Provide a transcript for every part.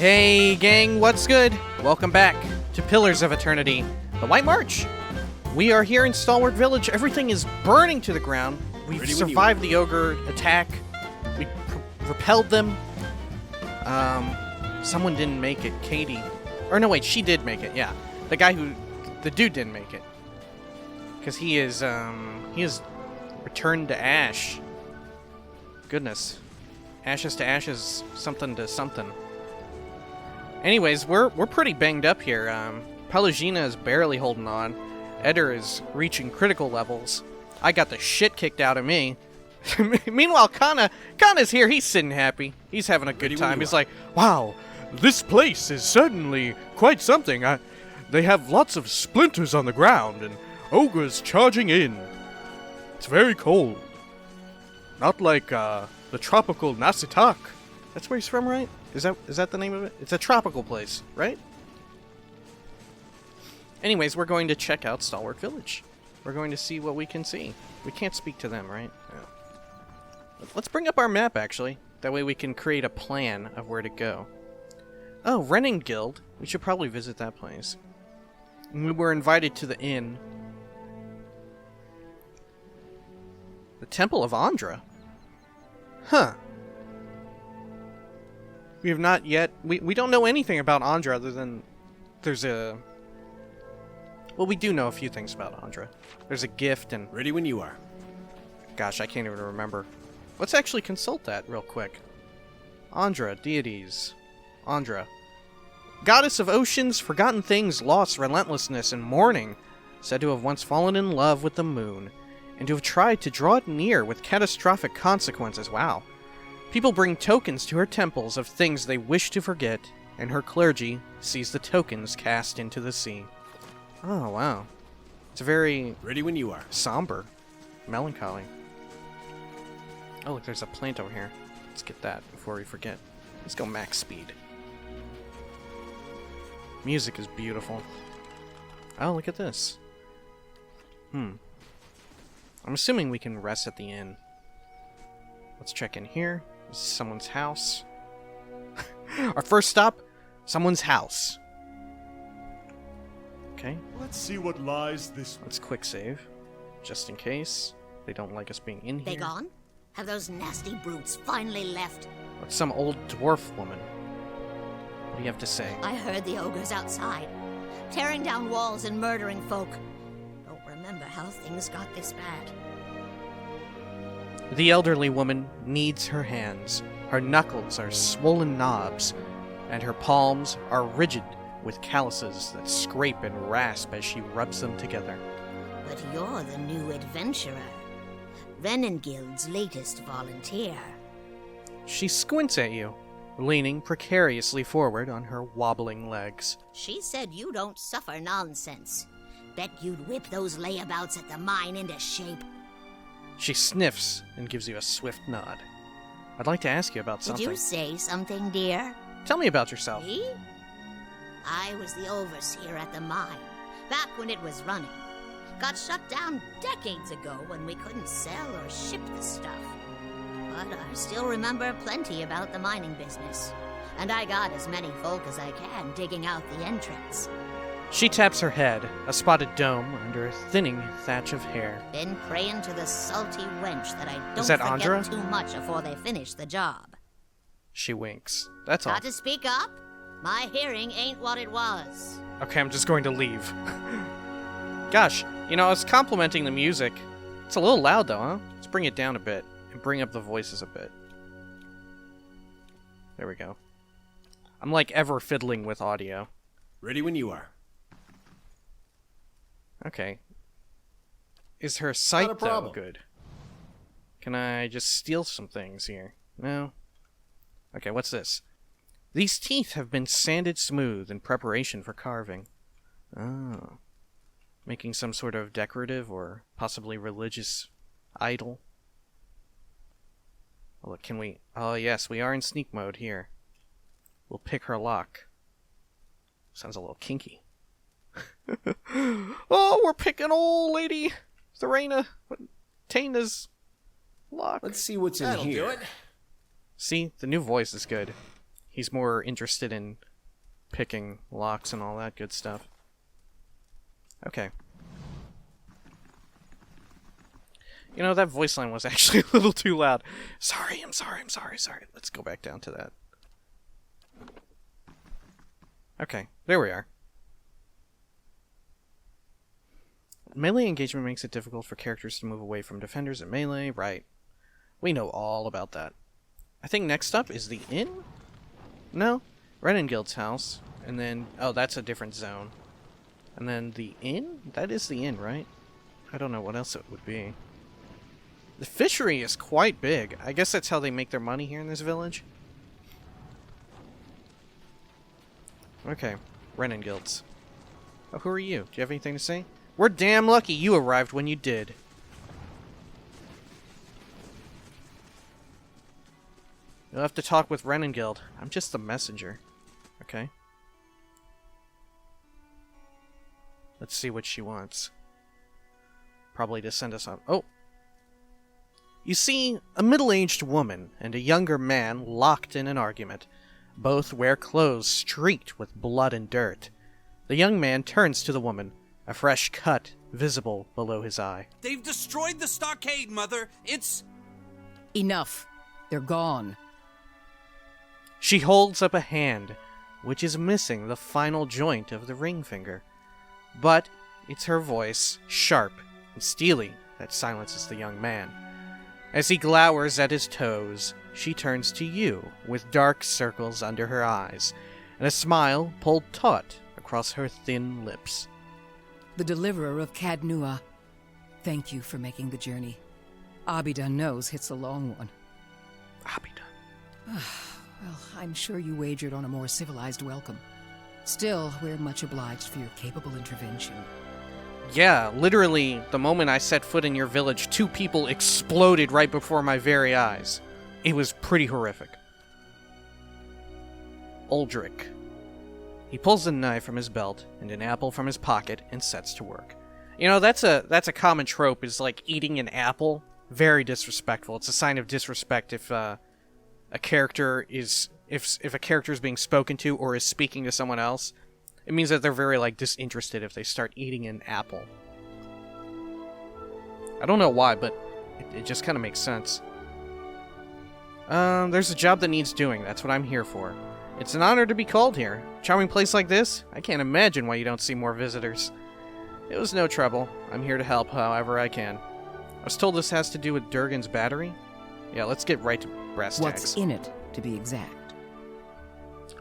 Hey gang, what's good? Welcome back to Pillars of Eternity, the White March. We are here in Stalwart Village. Everything is burning to the ground. We've survived the ogre attack. We repelled them. Someone didn't make it, Katie. Or no, wait, she did make it, yeah. The dude didn't make it. Because he is returned to ash. Goodness. Ashes to ashes, something to something. Anyways, we're pretty banged up here. Pelagina is barely holding on. Eder is reaching critical levels. I got the shit kicked out of me. Meanwhile, Kana's here. He's sitting happy. He's having a good time. He's like, wow, this place is certainly quite something. They have lots of splinters on the ground and ogres charging in. It's very cold. Not like the tropical Nasitak. That's where he's from, right? Is that the name of it? It's a tropical place, right? Anyways, we're going to check out Stalwart Village. We're going to see what we can see. We can't speak to them, right? No. Let's bring up our map, actually. That way we can create a plan of where to go. Oh, Renin Guild. We should probably visit that place. We were invited to the inn. The Temple of Andra? Huh. We have not yet... We don't know anything about Andra other than... There's a... Well, we do know a few things about Andra. There's a gift and... Ready when you are. Gosh, I can't even remember. Let's actually consult that real quick. Andra, deities. Andra. Goddess of oceans, forgotten things, loss, relentlessness, and mourning. Said to have once fallen in love with the moon. And to have tried to draw it near with catastrophic consequences. Wow. People bring tokens to her temples of things they wish to forget, and her clergy sees the tokens cast into the sea. Oh, wow. It's very... Ready when you are. Somber. Melancholy. Oh, look, there's a plant over here. Let's get that before we forget. Let's go max speed. Music is beautiful. Oh, look at this. I'm assuming we can rest at the inn. Let's check in here. This is someone's house. Our first stop, someone's house. Okay. Let's see what lies this way. Let's quick save, just in case they don't like us being in here. They gone? Have those nasty brutes finally left? What's some old dwarf woman? What do you have to say? I heard the ogres outside, tearing down walls and murdering folk. Don't remember how things got this bad. The elderly woman kneads her hands. Her knuckles are swollen knobs, and her palms are rigid with calluses that scrape and rasp as she rubs them together. But you're the new adventurer. Renin Guild's latest volunteer. She squints at you, leaning precariously forward on her wobbling legs. She said you don't suffer nonsense. Bet you'd whip those layabouts at the mine into shape. She sniffs and gives you a swift nod. I'd like to ask you about something. Did you say something, dear? Tell me about yourself. Me? I was the overseer at the mine, back when it was running. Got shut down decades ago when we couldn't sell or ship the stuff. But I still remember plenty about the mining business. And I got as many folk as I can digging out the entrance. She taps her head, a spotted dome under a thinning thatch of hair. Been praying to the salty wench that I don't Is that forget Andra? too much before they finish the job. She winks. That's all. Got to speak up? My hearing ain't what it was. Okay, I'm just going to leave. Gosh, I was complimenting the music. It's a little loud though, huh? Let's bring it down a bit and bring up the voices a bit. There we go. I'm like ever fiddling with audio. Ready when you are. Okay. Is her sight, Not a though, problem. good? Can I just steal some things here? No? Okay, what's this? These teeth have been sanded smooth in preparation for carving. Oh. Making some sort of decorative or possibly religious idol. Oh, look, can we... Oh, yes, we are in sneak mode here. We'll pick her lock. Sounds a little kinky. Oh, we're picking old lady Taina's lock. Let's see what's in That'll here. do it. See, the new voice is good. He's more interested in picking locks and all that good stuff. Okay. You know, that voice line was actually a little too loud. Sorry. Let's go back down to that. Okay, there we are. Melee engagement makes it difficult for characters to move away from defenders in melee. Right. We know all about that. I think next up is the inn? No? Renengild's house. And then... Oh, that's a different zone. And then the inn? That is the inn, right? I don't know what else it would be. The fishery is quite big. I guess that's how they make their money here in this village. Okay. Renengilds. Oh, who are you? Do you have anything to say? We're damn lucky you arrived when you did. You'll have to talk with Renengild. I'm just the messenger. Okay. Let's see what she wants. Probably to send us on... Oh! You see, a middle-aged woman and a younger man locked in an argument. Both wear clothes streaked with blood and dirt. The young man turns to the woman, a fresh cut visible below his eye. They've destroyed the stockade, Mother. It's... Enough. They're gone. She holds up a hand, which is missing the final joint of the ring finger. But it's her voice, sharp and steely, that silences the young man. As he glowers at his toes, she turns to you, with dark circles under her eyes, and a smile pulled taut across her thin lips. The deliverer of Cadnua. Thank you for making the journey. Abidan knows it's a long one. Abidan. Well, I'm sure you wagered on a more civilized welcome. Still, we're much obliged for your capable intervention. Yeah, literally, the moment I set foot in your village, 2 people exploded right before my very eyes. It was pretty horrific. Uldric. He pulls a knife from his belt and an apple from his pocket and sets to work. You know, that's a common trope, is like eating an apple. Very disrespectful. It's a sign of disrespect if a character is if a character is being spoken to or is speaking to someone else. It means that they're very, like, disinterested if they start eating an apple. I don't know why, but it just kind of makes sense. There's a job that needs doing. That's what I'm here for. It's an honor to be called here. Charming place like this? I can't imagine why you don't see more visitors. It was no trouble. I'm here to help however I can. I was told this has to do with Durgan's battery. Yeah, let's get right to brass tacks. What's in it, to be exact?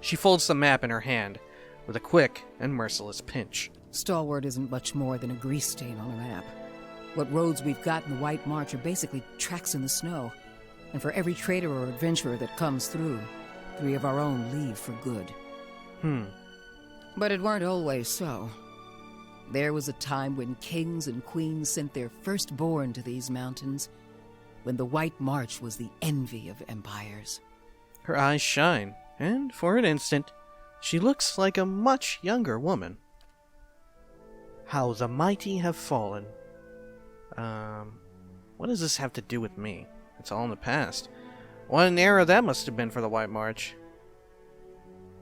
She folds the map in her hand, with a quick and merciless pinch. Stalwart isn't much more than a grease stain on a map. What roads we've got in the White March are basically tracks in the snow. And for every trader or adventurer that comes through, 3 of our own leave for good. But it weren't always so. There was a time when kings and queens sent their firstborn to these mountains, when the White March was the envy of empires. Her eyes shine, and for an instant, she looks like a much younger woman. How the mighty have fallen. What does this have to do with me? It's all in the past. What an era that must have been for the White March.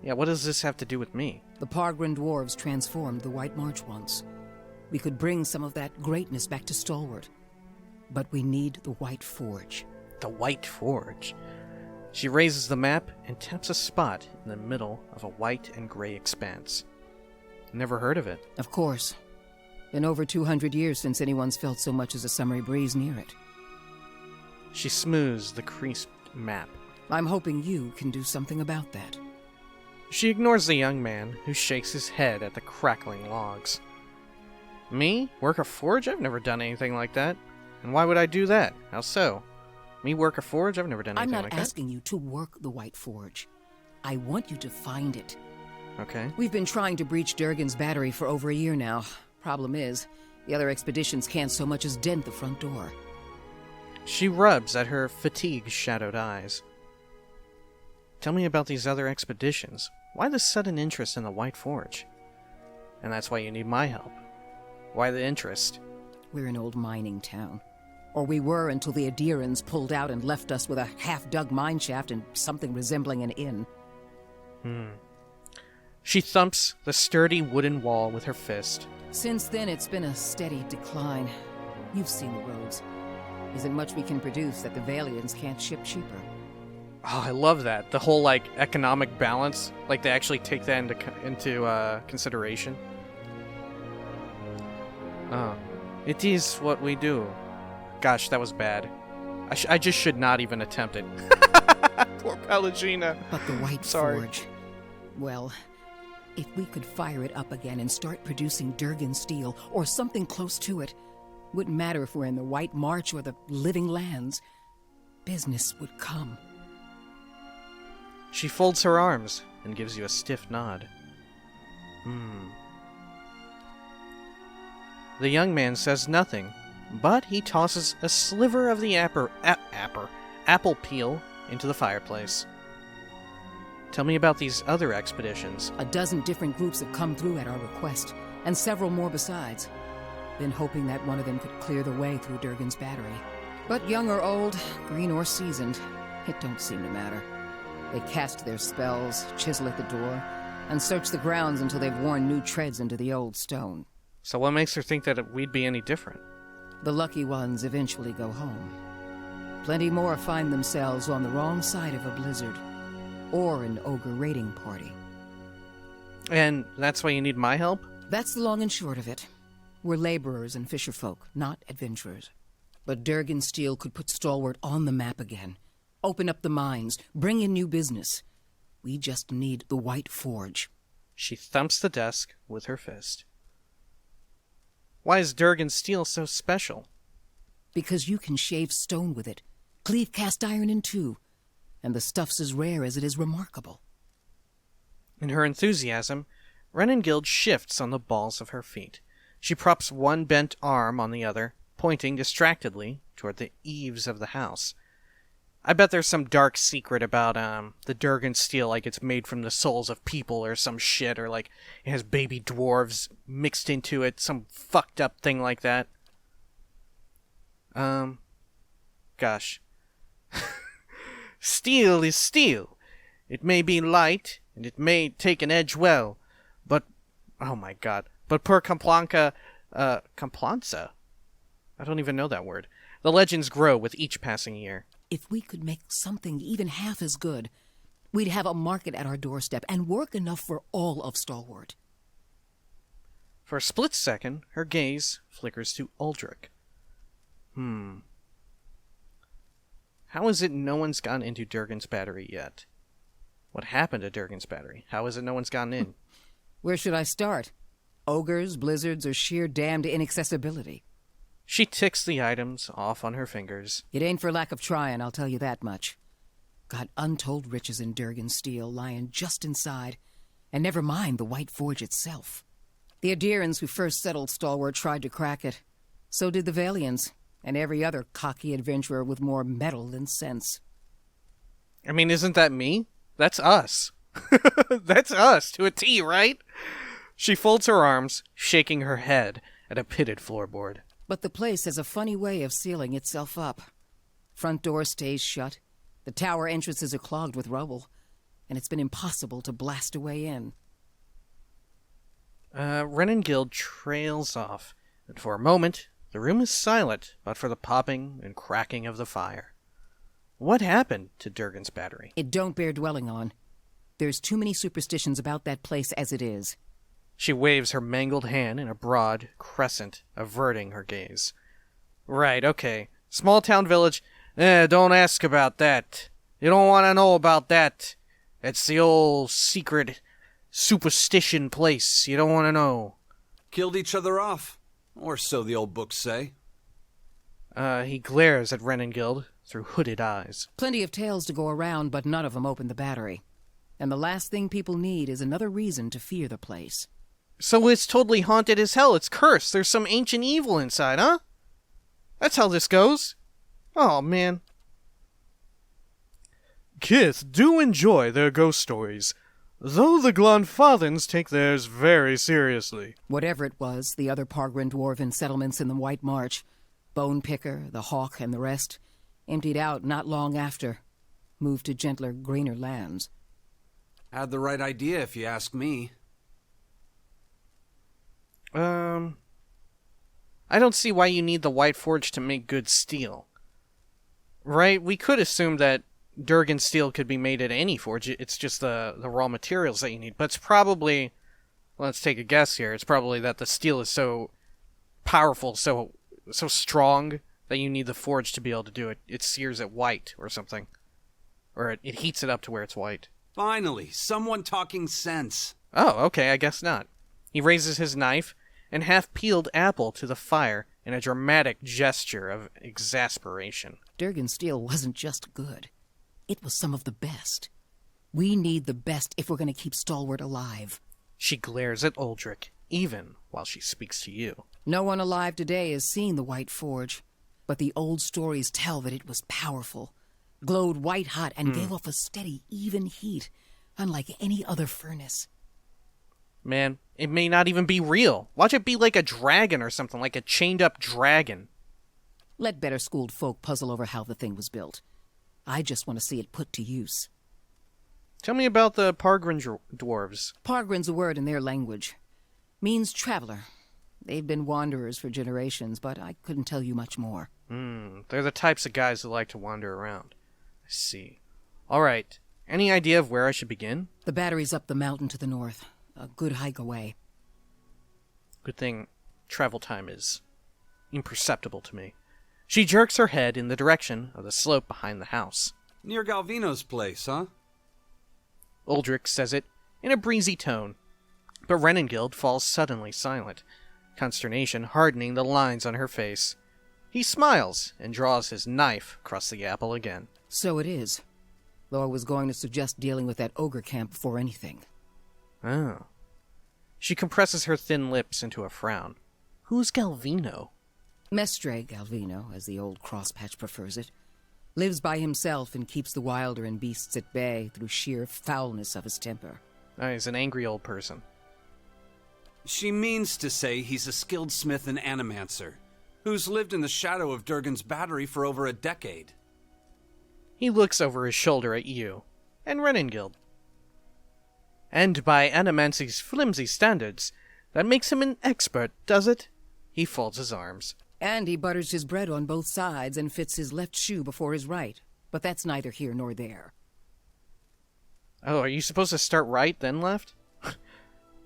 Yeah, what does this have to do with me? The Pargrin dwarves transformed the White March once. We could bring some of that greatness back to Stalwart. But we need the White Forge. The White Forge. She raises the map and taps a spot in the middle of a white and gray expanse. Never heard of it. Of course. Been over 200 years since anyone's felt so much as a summery breeze near it. She smooths the creased map. I'm hoping you can do something about that. She ignores the young man, who shakes his head at the crackling logs. Me? Work a forge? I've never done anything like that. And why would I do that? How so? Me work a forge? I've never done anything like that. I'm not asking you to work the White Forge. I want you to find it. Okay. We've been trying to breach Durgan's battery for over a year now. Problem is, the other expeditions can't so much as dent the front door. She rubs at her fatigue-shadowed eyes. Tell me about these other expeditions. Why the sudden interest in the White Forge? And that's why you need my help. Why the interest? We're an old mining town. Or we were until the Adirans pulled out and left us with a half-dug mine shaft and something resembling an inn. She thumps the sturdy wooden wall with her fist. Since then, it's been a steady decline. You've seen the roads. Isn't much we can produce that the Valians can't ship cheaper. Oh, I love that. The whole, like, economic balance. Like, they actually take that into consideration. It is what we do. Gosh, that was bad. I just should not even attempt it. Poor Pelagina. But the White Sorry. Forge... Well, if we could fire it up again and start producing Durgan steel, or something close to it, wouldn't matter if we're in the White March or the Living Lands. Business would come. She folds her arms and gives you a stiff nod. The young man says nothing, but he tosses a sliver of the apple peel into the fireplace. Tell me about these other expeditions. A dozen different groups have come through at our request, and several more besides. Been hoping that one of them could clear the way through Durgan's battery. But young or old, green or seasoned, it don't seem to matter. They cast their spells, chisel at the door, and search the grounds until they've worn new treads into the old stone. So what makes her think that we'd be any different? The lucky ones eventually go home. Plenty more find themselves on the wrong side of a blizzard, or an ogre raiding party. And that's why you need my help? That's the long and short of it. We're laborers and fisherfolk, not adventurers. But Durgan Steel could put Stalwart on the map again. Open up the mines, bring in new business. We just need the White Forge. She thumps the desk with her fist. Why is Durgan steel so special? Because you can shave stone with it, cleave cast iron in two, and the stuff's as rare as it is remarkable. In her enthusiasm, Renengild shifts on the balls of her feet. She props one bent arm on the other, pointing distractedly toward the eaves of the house. I bet there's some dark secret about the Durgan steel, like it's made from the souls of people or some shit, or like it has baby dwarves mixed into it, some fucked up thing like that. Gosh. Steel is steel. It may be light, and it may take an edge well, but, oh my god, but per Complanca, Complanza? I don't even know that word. The legends grow with each passing year. If we could make something even half as good, we'd have a market at our doorstep and work enough for all of Stalwart. For a split second, her gaze flickers to Uldric. How is it no one's gone into Durgan's battery yet? What happened to Durgan's battery? How is it no one's gone in? Where should I start? Ogres, blizzards, or sheer damned inaccessibility? She ticks the items off on her fingers. It ain't for lack of trying, I'll tell you that much. Got untold riches in Durgan steel lying just inside, and never mind the White Forge itself. The Adirans who first settled Stalwart tried to crack it. So did the Valians, and every other cocky adventurer with more metal than sense. I mean, isn't that me? That's us. That's us, to a T, right? She folds her arms, shaking her head at a pitted floorboard. But the place has a funny way of sealing itself up. Front door stays shut, the tower entrances are clogged with rubble, and it's been impossible to blast a way in. Renengild trails off, and for a moment, the room is silent, but for the popping and cracking of the fire. What happened to Durgan's battery? It don't bear dwelling on. There's too many superstitions about that place as it is. She waves her mangled hand in a broad crescent, averting her gaze. Right, okay. Small town village. Don't ask about that. You don't want to know about that. It's the old secret superstition place. You don't want to know. Killed each other off. Or so the old books say. He glares at Renengild through hooded eyes. Plenty of tales to go around, but none of them open the battery. And the last thing people need is another reason to fear the place. So it's totally haunted as hell. It's cursed. There's some ancient evil inside, huh? That's how this goes. Oh, man. Kith do enjoy their ghost stories, though the Glanfathans take theirs very seriously. Whatever it was, the other Pargrin dwarven settlements in the White March, Bone Picker, the Hawk, and the rest, emptied out not long after, moved to gentler, greener lands. Had the right idea, if you ask me. I don't see why you need the White Forge to make good steel. Right? We could assume that Durgan steel could be made at any forge. It's just the raw materials that you need. But it's probably, let's take a guess here, it's probably that the steel is so powerful, so strong, that you need the forge to be able to do it. It sears it white or something. Or it heats it up to where it's white. Finally, someone talking sense. Oh, okay, I guess not. He raises his knife and half-peeled apple to the fire in a dramatic gesture of exasperation. Durgan steel wasn't just good. It was some of the best. We need the best if we're going to keep Stalwart alive. She glares at Uldric, even while she speaks to you. No one alive today has seen the White Forge, but the old stories tell that it was powerful, glowed white-hot, and gave off a steady, even heat, unlike any other furnace. Man, it may not even be real. Watch it be like a dragon or something, like a chained-up dragon. Let better-schooled folk puzzle over how the thing was built. I just want to see it put to use. Tell me about the Pargrin dwarves. Pargrin's a word in their language. Means traveler. They've been wanderers for generations, but I couldn't tell you much more. They're the types of guys who like to wander around. I see. All right. Any idea of where I should begin? The battery's up the mountain to the north. A good hike away. Good thing travel time is imperceptible to me. She jerks her head in the direction of the slope behind the house. Near Galvino's place, huh? Uldric says it in a breezy tone, but Renengild falls suddenly silent, consternation hardening the lines on her face. He smiles and draws his knife across the apple again. So it is. Though I was going to suggest dealing with that ogre camp before anything. Oh. She compresses her thin lips into a frown. Who's Galvino? Mestre Galvino, as the old crosspatch prefers it, lives by himself and keeps the wilder and beasts at bay through sheer foulness of his temper. Oh, he's an angry old person. She means to say he's a skilled smith and animancer, who's lived in the shadow of Durgan's battery for over a decade. He looks over his shoulder at you, and Renengild. And by Animancy's flimsy standards, that makes him an expert, does it? He folds his arms. And he butters his bread on both sides and fits his left shoe before his right. But that's neither here nor there. Oh, are you supposed to start right, then left?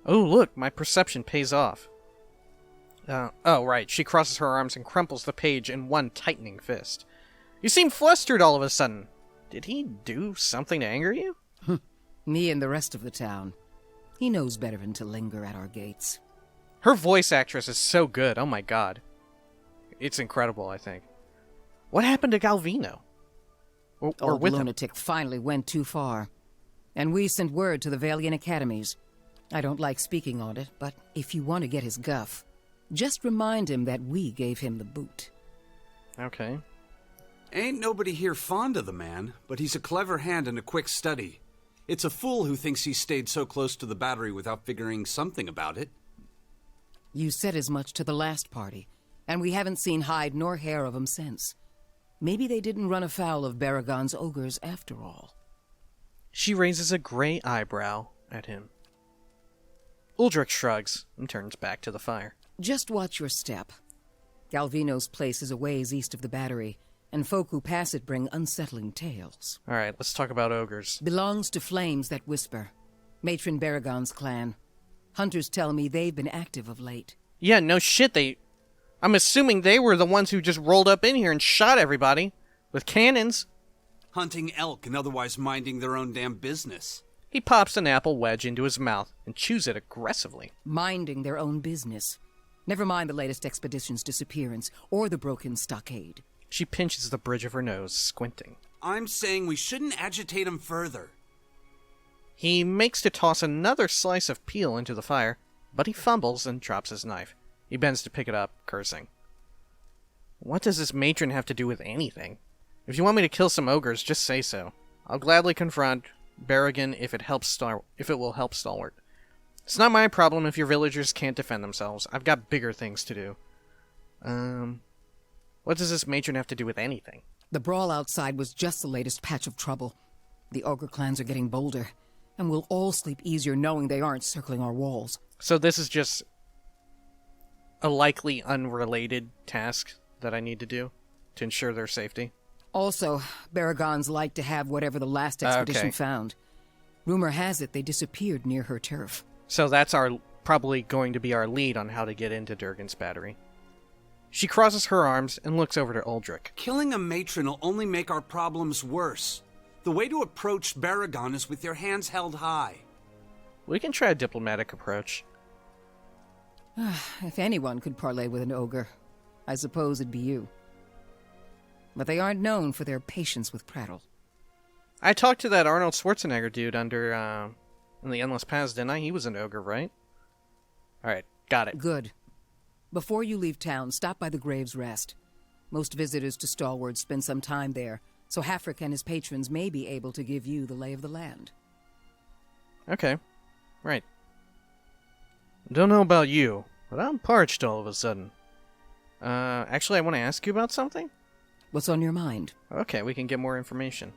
Oh, look, my perception pays off. Oh, right, she crosses her arms and crumples the page in one tightening fist. You seem flustered all of a sudden. Did he do something to anger you? Me and the rest of the town. He knows better than to linger at our gates. Her voice actress is so good, oh my god. It's incredible, I think. What happened to Galvino? Or Old with him? lunatic finally went too far. And we sent word to the Valiant Academies. I don't like speaking on it, but if you want to get his guff, just remind him that we gave him the boot. Okay. Ain't nobody here fond of the man, but he's a clever hand and a quick study. It's a fool who thinks he stayed so close to the battery without figuring something about it. You said as much to the last party, and we haven't seen hide nor hair of him since. Maybe they didn't run afoul of Baragon's ogres after all. She raises a gray eyebrow at him. Uldric shrugs and turns back to the fire. Just watch your step. Galvino's place is a ways east of the battery, and folk who pass it bring unsettling tales. Alright, let's talk about ogres. Belongs to Flames That Whisper, Matron Baragon's clan. Hunters tell me they've been active of late. Yeah, no shit, I'm assuming they were the ones who just rolled up in here and shot everybody. With cannons. Hunting elk and otherwise minding their own damn business. He pops an apple wedge into his mouth and chews it aggressively. Minding their own business. Never mind the latest expedition's disappearance, or the broken stockade. She pinches the bridge of her nose, squinting. I'm saying we shouldn't agitate him further. He makes to toss another slice of peel into the fire, but he fumbles and drops his knife. He bends to pick it up, cursing. What does this matron have to do with anything? If you want me to kill some ogres, just say so. I'll gladly confront Baragon if it will help Stalwart. It's not my problem if your villagers can't defend themselves. I've got bigger things to do. What does this matron have to do with anything? The brawl outside was just the latest patch of trouble. The ogre clans are getting bolder, And we'll all sleep easier knowing they aren't circling our walls. So this is just a likely unrelated task that I need to do to ensure their safety. Also, Baragons like to have whatever the last expedition Okay. found. Rumor has it they disappeared near her turf. So that's probably going to be our lead on how to get into Durgan's battery. She crosses her arms and looks over to Uldric. Killing a matron will only make our problems worse. The way to approach Baragon is with your hands held high. We can try a diplomatic approach. If anyone could parley with an ogre, I suppose it'd be you. But they aren't known for their patience with prattle. I talked to that Arnold Schwarzenegger dude under, in the Endless Paths, didn't I? He was an ogre, right? Alright, got it. Good. Before you leave town, stop by the Grave's Rest. Most visitors to Stalwart spend some time there, so Hafric and his patrons may be able to give you the lay of the land. Okay. Right. Don't know about you, but I'm parched all of a sudden. Actually, I want to ask you about something? What's on your mind? Okay, we can get more information.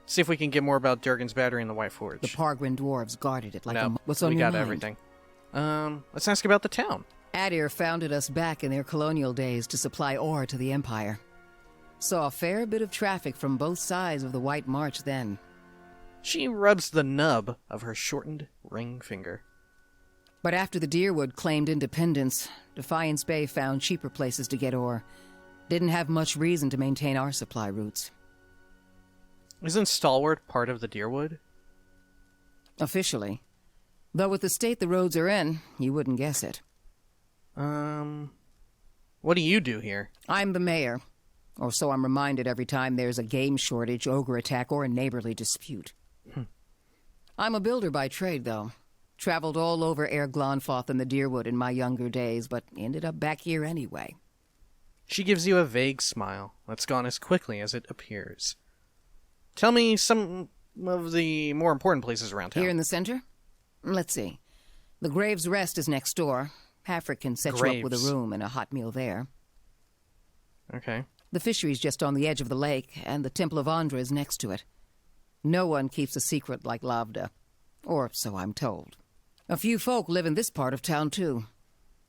See if we can get more about Durgan's battery in the White Forge. The Pargrin dwarves guarded it like No, What's on we your got mind? everything. Let's ask about the town. Adir founded us back in their colonial days to supply ore to the Empire. Saw a fair bit of traffic from both sides of the White March then. She rubs the nub of her shortened ring finger. But after the Deerwood claimed independence, Defiance Bay found cheaper places to get ore. Didn't have much reason to maintain our supply routes. Isn't Stalwart part of the Deerwood? Officially. Though with the state the roads are in, you wouldn't guess it. What do you do here? I'm the mayor. Or so I'm reminded every time there's a game shortage, ogre attack, or a neighborly dispute. I'm a builder by trade, though. Traveled all over Air Glonfoth and the Deerwood in my younger days, but ended up back here anyway. She gives you a vague smile that's gone as quickly as it appears. Tell me some of the more important places around town. Here in the center? Let's see. The Grave's Rest is next door. Hafric can set you up with Graves. a room and a hot meal there. Okay. The fishery's just on the edge of the lake, and the Temple of Andra is next to it. No one keeps a secret like Lavda. Or so I'm told. A few folk live in this part of town, too.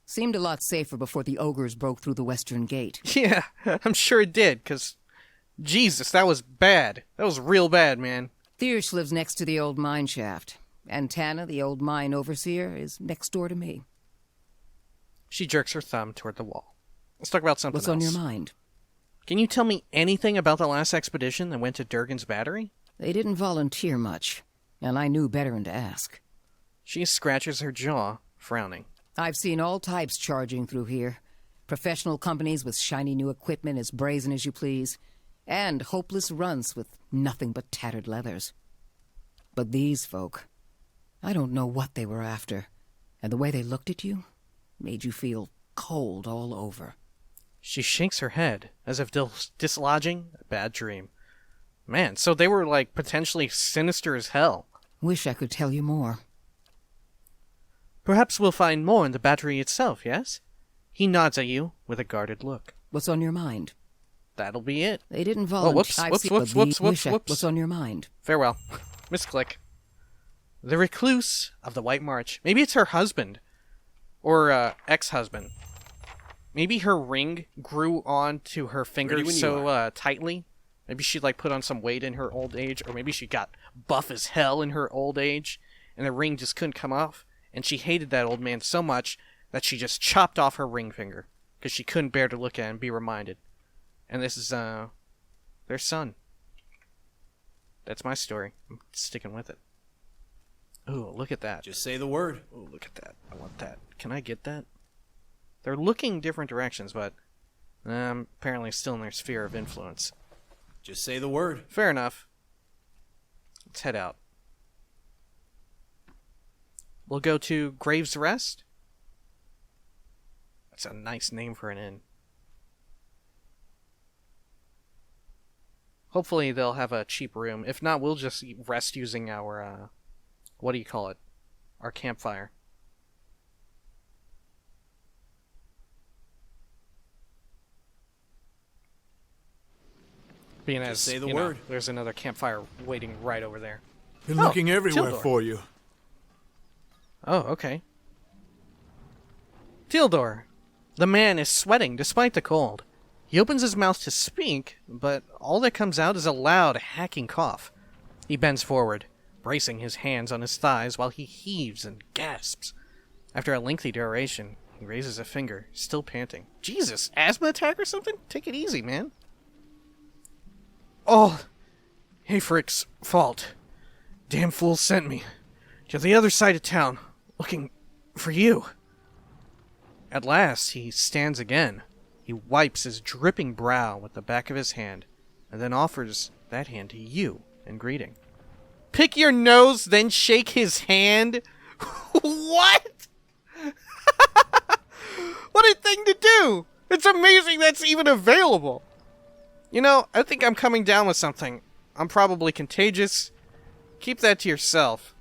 Seemed a lot safer before the ogres broke through the western gate. Yeah, I'm sure it did, because... Jesus, that was bad. That was real bad, man. Thiersch lives next to the old mine shaft, and Tana, the old mine overseer, is next door to me. She jerks her thumb toward the wall. Let's talk about something What's else. on your mind? Can you tell me anything about the last expedition that went to Durgan's battery? They didn't volunteer much, and I knew better than to ask. She scratches her jaw, frowning. I've seen all types charging through here. Professional companies with shiny new equipment as brazen as you please, and hopeless runts with nothing but tattered leathers. But these folk, I don't know what they were after, and the way they looked at you made you feel cold all over. She shakes her head, as if dislodging a bad dream. Man, so they were, like, potentially sinister as hell. Wish I could tell you more. Perhaps we'll find more in the battery itself, yes? He nods at you with a guarded look. What's on your mind? That'll be it. They didn't Oh, volunteer. whoops, What's on your mind? Farewell. Misclick. The recluse of the White March. Maybe it's her husband. Or, ex-husband. Maybe her ring grew onto her finger so, tightly. Maybe she, like, put on some weight in her old age. Or maybe she got buff as hell in her old age. And the ring just couldn't come off. And she hated that old man so much that she just chopped off her ring finger. Because she couldn't bear to look at it and be reminded. And this is, their son. That's my story. I'm sticking with it. Ooh, look at that. Just say the word. Ooh, look at that. I want that. Can I get that? They're looking different directions, but apparently still in their sphere of influence. Just say the word. Fair enough. Let's head out. We'll go to Grave's Rest. That's a nice name for an inn. Hopefully they'll have a cheap room. If not, we'll just rest using our, what do you call it? Our campfire. Being as, say the you know, word. there's another campfire waiting right over there. Been Oh, looking everywhere Tildor. for you. Oh, okay. Tildor. The man is sweating despite the cold. He opens his mouth to speak, but all that comes out is a loud, hacking cough. He bends forward, bracing his hands on his thighs while he heaves and gasps. After a lengthy duration, he raises a finger, still panting. Jesus, asthma attack or something? Take it easy, man. Oh, Hayfrick's fault. Damn fool sent me to the other side of town, looking for you. At last, he stands again. He wipes his dripping brow with the back of his hand, and then offers that hand to you in greeting. Pick your nose, then shake his hand? What? What a thing to do! It's amazing that's even available! You know, I think I'm coming down with something. I'm probably contagious. Keep that to yourself.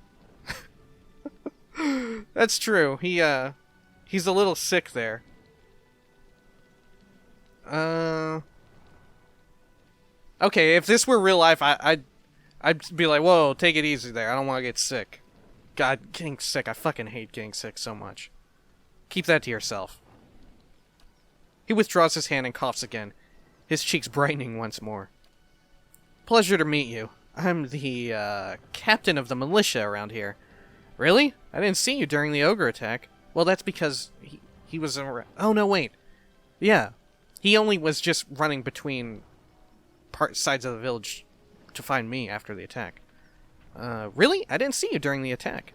That's true. He's a little sick there. Okay, if this were real life, I'd be like, whoa, take it easy there. I don't want to get sick. God, getting sick. I fucking hate getting sick so much. Keep that to yourself. He withdraws his hand and coughs again, his cheeks brightening once more. Pleasure to meet you. I'm the, captain of the militia around here. Really? I didn't see you during the ogre attack. Well, that's because he was around. Oh, no, wait. Yeah. He only was just running between sides of the village to find me after the attack. Really? I didn't see you during the attack.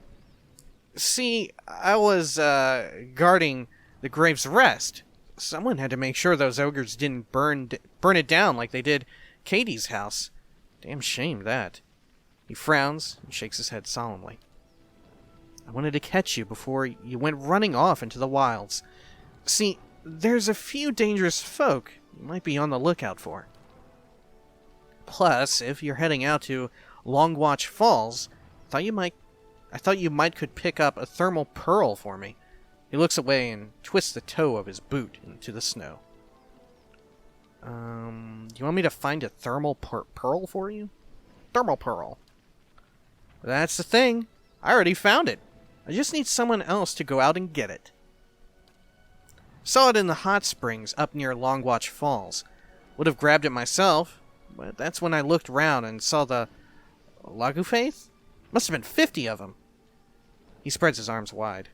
See, I was, guarding the Grave's Rest. Someone had to make sure those ogres didn't burn it down like they did Katie's house. Damn shame, that. He frowns and shakes his head solemnly. I wanted to catch you before you went running off into the wilds. See, there's a few dangerous folk you might be on the lookout for. Plus, if you're heading out to Longwatch Falls, I thought you might could pick up a thermal pearl for me. He looks away and twists the toe of his boot into the snow. You want me to find a thermal pearl for you? Thermal pearl. That's the thing. I already found it. I just need someone else to go out and get it. Saw it in the hot springs up near Longwatch Falls. Would have grabbed it myself, but that's when I looked round and saw the Lagufaith? Must have been 50 of them. He spreads his arms wide.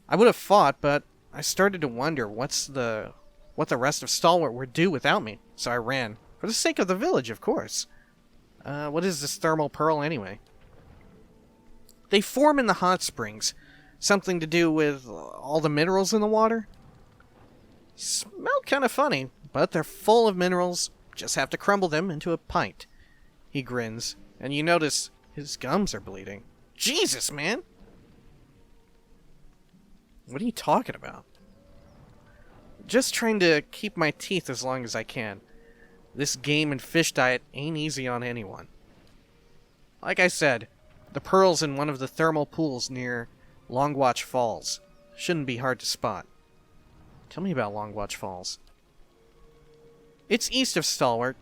I would have fought, but I started to wonder what the rest of Stalwart would do without me, so I ran. For the sake of the village, of course. What is this thermal pearl anyway? They form in the hot springs. Something to do with all the minerals in the water? Smelled kind of funny, but they're full of minerals. Just have to crumble them into a pint. He grins, and you notice his gums are bleeding. Jesus, man! What are you talking about? Just trying to keep my teeth as long as I can. This game and fish diet ain't easy on anyone. Like I said, the pearl's in one of the thermal pools near Longwatch Falls. Shouldn't be hard to spot. Tell me about Longwatch Falls. It's east of Stalwart.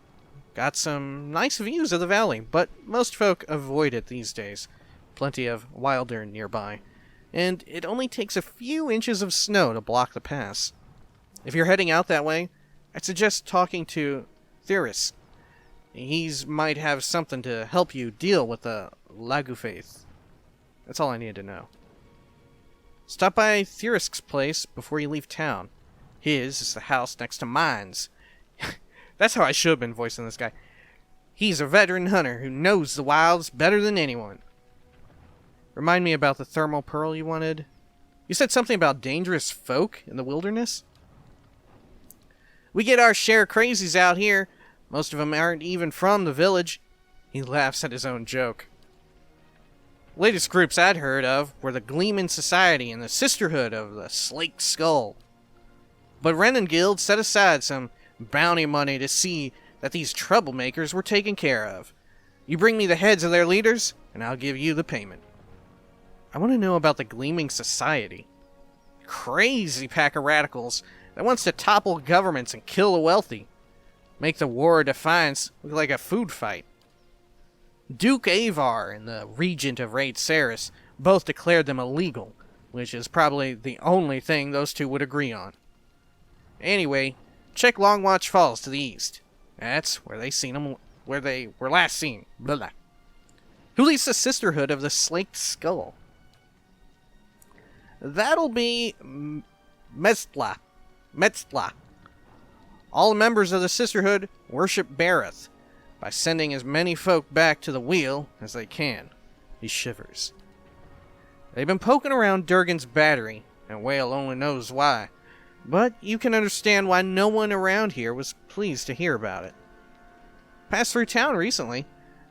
Got some nice views of the valley, but most folk avoid it these days. Plenty of wilder nearby. And it only takes a few inches of snow to block the pass. If you're heading out that way, I'd suggest talking to Theris. He's might have something to help you deal with the Lagufaith. That's all I need to know. Stop by Theris's place before you leave town. His is the house next to mine's. That's how I should have been voicing this guy. He's a veteran hunter who knows the wilds better than anyone. Remind me about the thermal pearl you wanted. You said something about dangerous folk in the wilderness? We get our share of crazies out here. Most of them aren't even from the village. He laughs at his own joke. Latest groups I'd heard of were the Gleeman Society and the Sisterhood of the Slaked Skull. But Renan Guild set aside some bounty money to see that these troublemakers were taken care of. You bring me the heads of their leaders, and I'll give you the payment. I want to know about the Gleaming Society. Crazy pack of radicals that wants to topple governments and kill the wealthy. Make the War of Defiance look like a food fight. Duke Avar and the regent of Raid Saris both declared them illegal, which is probably the only thing those two would agree on. Anyway, check Longwatch Falls to the east. That's where they were last seen. Blah, blah. Who leads the Sisterhood of the Slaked Skull? That'll be Metzla. All the members of the Sisterhood worship Bareth by sending as many folk back to the wheel as they can. He shivers. They've been poking around Durgan's battery, and Whale only knows why. But you can understand why no one around here was pleased to hear about it. Passed through town recently.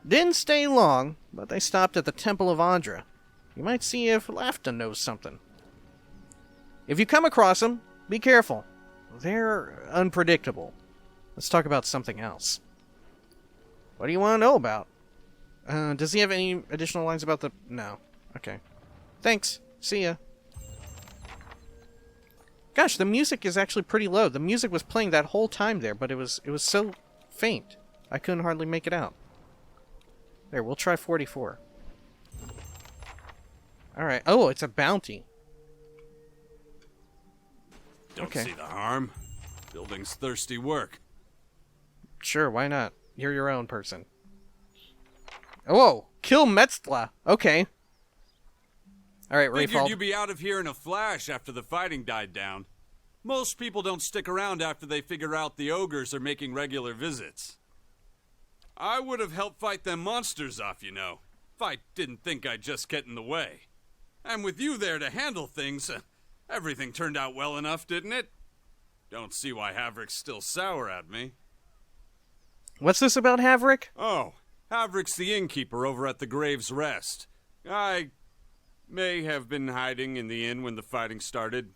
Didn't stay long, but they stopped at the Temple of Andra. You might see if Lafton knows something. If you come across them, be careful. They're unpredictable. Let's talk about something else. What do you want to know about? Does he have any additional lines about the... No. Okay. Thanks. See ya. Gosh, the music is actually pretty low. The music was playing that whole time there, but it was so faint. I couldn't hardly make it out. There, we'll try 44. Alright. Oh, it's a bounty. Don't see the harm. Building's thirsty work. Sure, why not? You're your own person. Whoa! Kill Metzla! Okay. Alright, Figured Rayfall. you'd be out of here in a flash after the fighting died down. Most people don't stick around after they figure out the ogres are making regular visits. I would have helped fight them monsters off, you know, if I didn't think I'd just get in the way. And with you there to handle things, everything turned out well enough, didn't it? Don't see why Havrick's still sour at me. What's this about Havrick? Oh, Havrick's the innkeeper over at the Grave's Rest. I may have been hiding in the inn when the fighting started.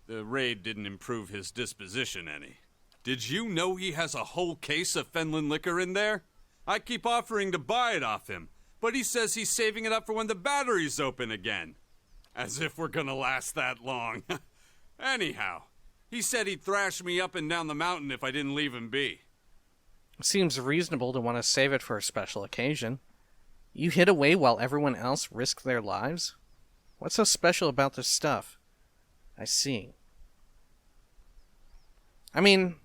The raid didn't improve his disposition any. Did you know he has a whole case of Fenlin liquor in there? I keep offering to buy it off him, but he says he's saving it up for when the battery's open again. As if we're gonna last that long. Anyhow, he said he'd thrash me up and down the mountain if I didn't leave him be. Seems reasonable to want to save it for a special occasion. You hid away while everyone else risked their lives? What's so special about this stuff? I see. I mean,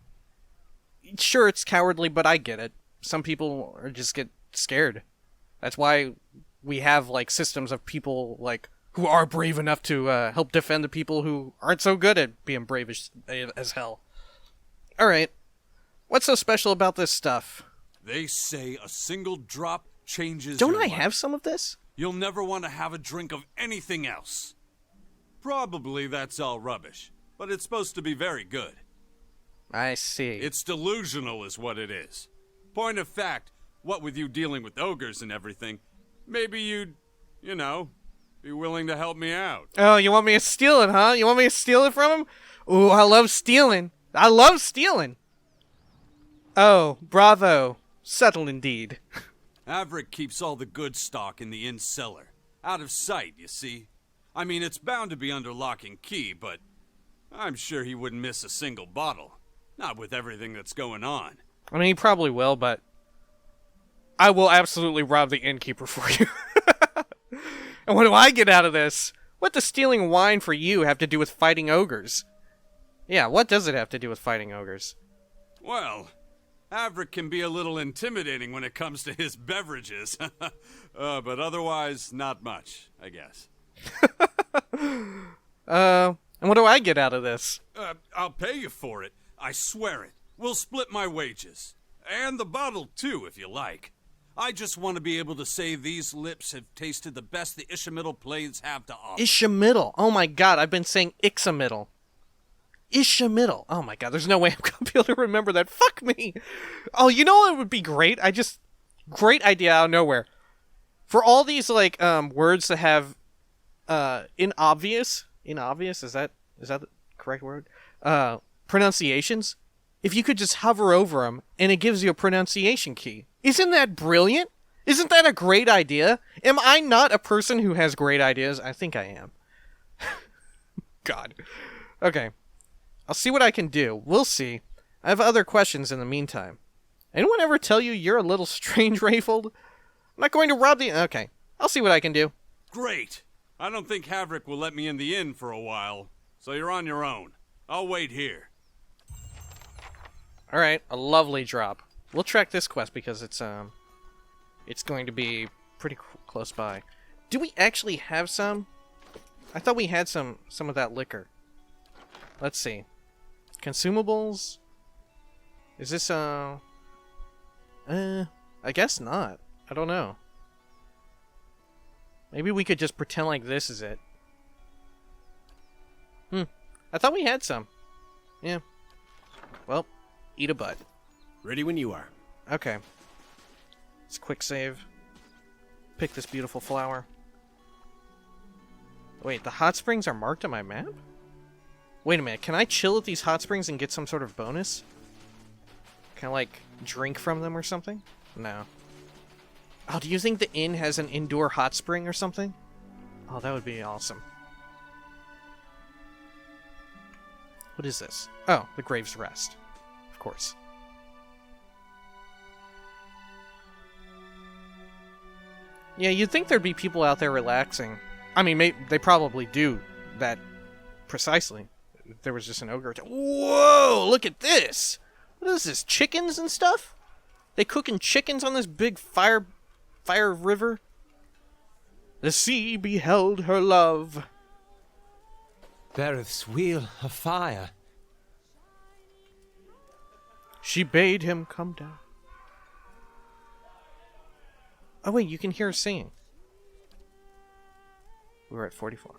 sure, it's cowardly, but I get it. Some people just get scared. That's why we have, like, systems of people, like, who are brave enough to help defend the people who aren't so good at being brave as hell. Alright. What's so special about this stuff? They say a single drop changes Don't your I life. have some of this? You'll never want to have a drink of anything else. Probably that's all rubbish, but it's supposed to be very good. I see. It's delusional is what it is. Point of fact, what with you dealing with ogres and everything, maybe you'd, be willing to help me out. Oh, you want me to steal it, huh? You want me to steal it from him? Ooh, I love stealing. I love stealing. Oh, bravo. Settled indeed. Averick keeps all the good stock in the inn cellar. Out of sight, you see. I mean, it's bound to be under lock and key, but I'm sure he wouldn't miss a single bottle. Not with everything that's going on. I mean, he probably will, but I will absolutely rob the innkeeper for you. And what do I get out of this? What does stealing wine for you have to do with fighting ogres? Yeah, what does it have to do with fighting ogres? Well, Averick can be a little intimidating when it comes to his beverages. But otherwise, not much, I guess. And what do I get out of this? I'll pay you for it. I swear it. We'll split my wages. And the bottle, too, if you like. I just want to be able to say these lips have tasted the best the Ishamiddle plains have to offer. Ishamiddle. Oh my god, I've been saying Ixamiddle. Ishamiddle. Oh my god, there's no way I'm going to be able to remember that. Fuck me. Oh, you know what would be great? Great idea out of nowhere. For all these, like, words that have, inobvious, is that the correct word? Pronunciations? If you could just hover over them, and it gives you a pronunciation key. Isn't that brilliant? Isn't that a great idea? Am I not a person who has great ideas? I think I am. God. Okay. I'll see what I can do. We'll see. I have other questions in the meantime. Anyone ever tell you you're a little strange, Rayfold? I'm not going to rob the... Okay. I'll see what I can do. Great! I don't think Havrick will let me in the inn for a while, so you're on your own. I'll wait here. Alright, a lovely drop. We'll track this quest because it's going to be pretty close by. Do we actually have some? I thought we had some of that liquor. Let's see. Consumables? Is this, I guess not. I don't know. Maybe we could just pretend like this is it. I thought we had some. Yeah. Well, eat a butt. Ready when you are. Okay. Let's quick save. Pick this beautiful flower. Wait, the hot springs are marked on my map? Wait a minute, can I chill at these hot springs and get some sort of bonus? Can I, like, drink from them or something? No. Oh, do you think the inn has an indoor hot spring or something? Oh, that would be awesome. What is this? Oh, the Grave's Rest. Of course. Yeah, you'd think there'd be people out there relaxing. I mean, they probably do that precisely. There was just an ogre. Whoa, look at this! What is this, chickens and stuff? They cooking chickens on this big fire river? The sea beheld her love. Bereth's wheel of fire. She bade him come down. Oh wait, you can hear her singing. We're at 44.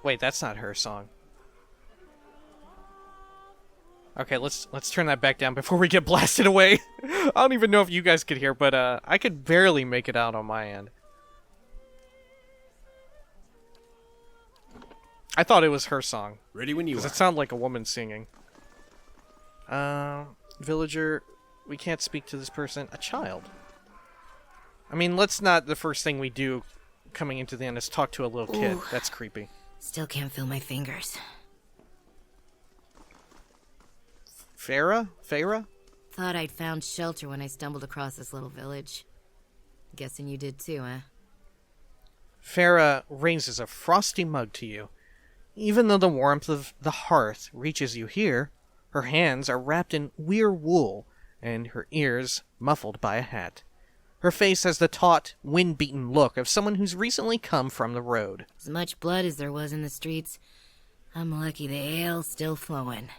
Wait, that's not her song. Okay, let's turn that back down before we get blasted away. I don't even know if you guys could hear, but I could barely make it out on my end. I thought it was her song. Ready when you are. Does it sound like a woman singing? Villager, we can't speak to this person. A child. I mean, let's not, the first thing we do coming into the end is talk to a little kid. Ooh. That's creepy. Still can't feel my fingers. Farah? Thought I'd found shelter when I stumbled across this little village. Guessing you did too, huh? Farah raises a frosty mug to you. Even though the warmth of the hearth reaches you here, her hands are wrapped in weir wool, and her ears muffled by a hat. Her face has the taut, wind-beaten look of someone who's recently come from the road. As much blood as there was in the streets, I'm lucky the ale's still flowing.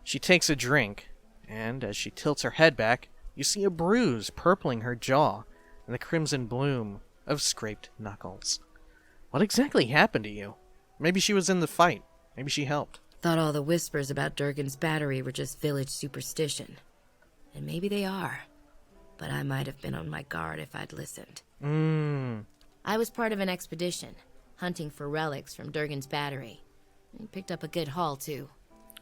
She takes a drink, and as she tilts her head back, you see a bruise purpling her jaw and the crimson bloom of scraped knuckles. What exactly happened to you? Maybe she was in the fight. Maybe she helped. Thought all the whispers about Durgan's battery were just village superstition. And maybe they are. But I might have been on my guard if I'd listened. I was part of an expedition, hunting for relics from Durgan's battery. And picked up a good haul, too.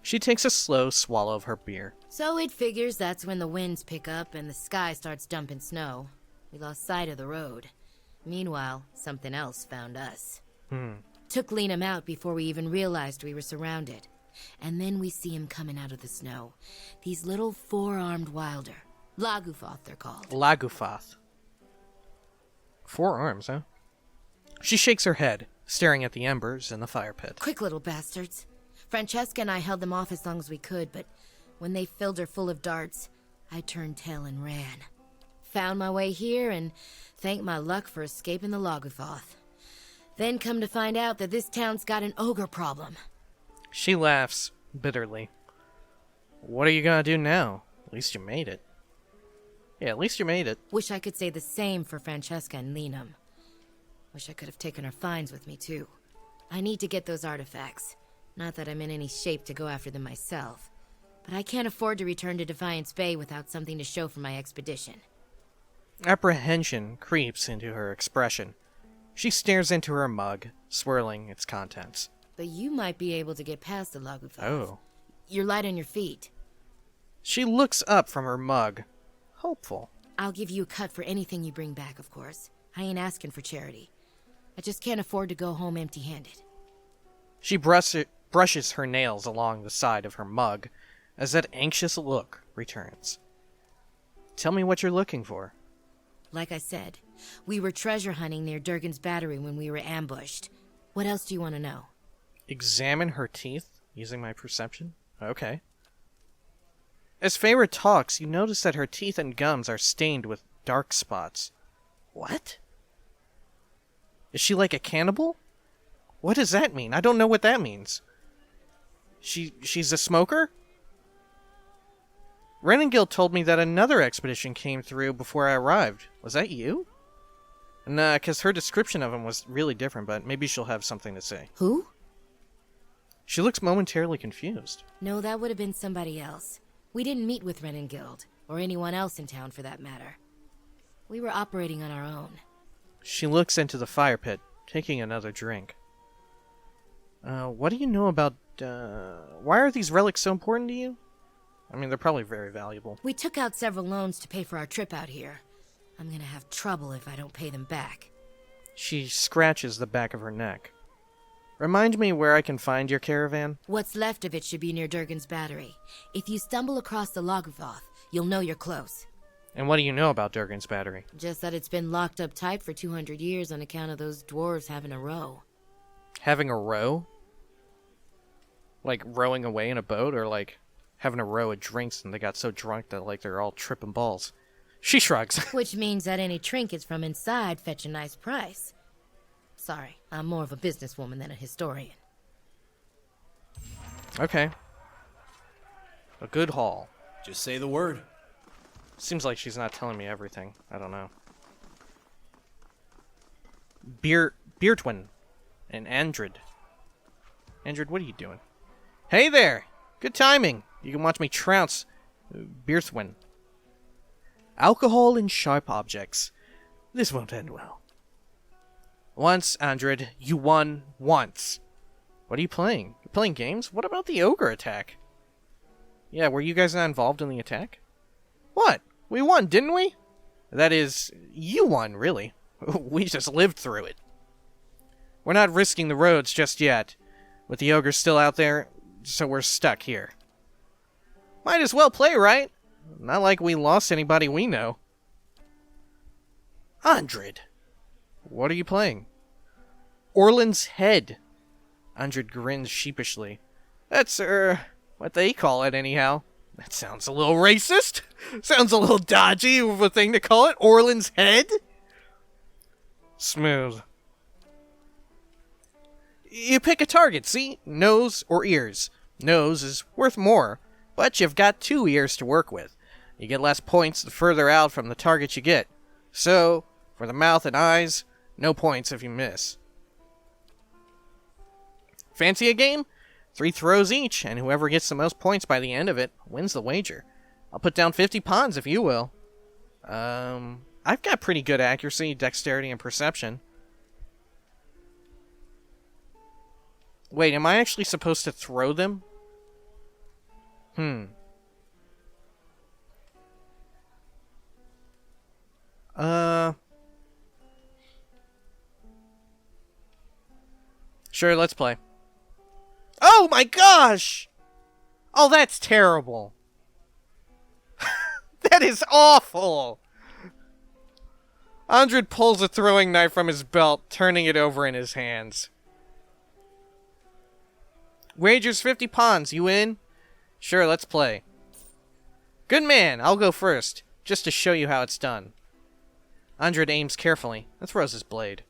She takes a slow swallow of her beer. So it figures that's when the winds pick up and the sky starts dumping snow. We lost sight of the road. Meanwhile, something else found us. Took Liam out before we even realized we were surrounded. And then we see him coming out of the snow. These little four-armed wilder. Lagufoth, they're called. Lagufoth. 4 arms, huh? She shakes her head, staring at the embers in the fire pit. Quick little bastards. Francesca and I held them off as long as we could, but when they filled her full of darts, I turned tail and ran. Found my way here and thanked my luck for escaping the Lagufoth. Then come to find out that this town's got an ogre problem. She laughs bitterly. What are you gonna do now? At least you made it. Yeah, at least you made it. Wish I could say the same for Francesca and Liam. Wish I could have taken our finds with me, too. I need to get those artifacts. Not that I'm in any shape to go after them myself. But I can't afford to return to Defiance Bay without something to show for my expedition. Apprehension creeps into her expression. She stares into her mug, swirling its contents. But you might be able to get past the Lagufoth. Oh. You're light on your feet. She looks up from her mug, hopeful. I'll give you a cut for anything you bring back, of course. I ain't asking for charity. I just can't afford to go home empty-handed. She brushes her nails along the side of her mug as that anxious look returns. Tell me what you're looking for. Like I said, we were treasure hunting near Durgan's Battery when we were ambushed. What else do you want to know? Examine her teeth using my perception? Okay. As Feyre talks, you notice that her teeth and gums are stained with dark spots. What? Is she like a cannibal? What does that mean? I don't know what that means. She's a smoker? Renengill told me that another expedition came through before I arrived. Was that you? Nah, because her description of him was really different, but maybe she'll have something to say. Who? She looks momentarily confused. No, that would have been somebody else. We didn't meet with Renengild, or anyone else in town for that matter. We were operating on our own. She looks into the fire pit, taking another drink. What do you know about, why are these relics so important to you? I mean, they're probably very valuable. We took out several loans to pay for our trip out here. I'm gonna have trouble if I don't pay them back. She scratches the back of her neck. Remind me where I can find your caravan? What's left of it should be near Durgan's Battery. If you stumble across the Logvoth, you'll know you're close. And what do you know about Durgan's Battery? Just that it's been locked up tight for 200 years on account of those dwarves having a row. Having a row? Like rowing away in a boat, or like having a row of drinks and they got so drunk that like they're all tripping balls? She shrugs. Which means that any trinkets from inside fetch a nice price. Sorry, I'm more of a businesswoman than a historian. Okay. A good haul. Just say the word. Seems like she's not telling me everything. I don't know. Beertwin and Andred. Andred, what are you doing? Hey there! Good timing. You can watch me trounce Beerthwin. Alcohol and sharp objects. This won't end well. Once, Andred, you won once. What are you playing? You're playing games? What about the ogre attack? Yeah, were you guys not involved in the attack? What? We won, didn't we? That is, you won, really. We just lived through it. We're not risking the roads just yet. With the ogre still out there, so we're stuck here. Might as well play, right? Not like we lost anybody we know. Andred. What are you playing? Orland's Head. Andred grins sheepishly. That's, what they call it anyhow. That sounds a little racist. Sounds a little dodgy of a thing to call it. Orland's Head? Smooth. You pick a target, see? Nose or ears. Nose is worth more, but you've got 2 ears to work with. You get less points the further out from the target you get. So, for the mouth and eyes, no points if you miss. Fancy a game? 3 throws each, and whoever gets the most points by the end of it wins the wager. I'll put down 50 pawns if you will. I've got pretty good accuracy, dexterity, and perception. Wait, am I actually supposed to throw them? Sure, let's play. Oh my gosh! Oh, that's terrible. That is awful! Andred pulls a throwing knife from his belt, turning it over in his hands. Wagers 50 pawns, you in? Sure, let's play. Good man, I'll go first, just to show you how it's done. Andred aims carefully and throws his blade.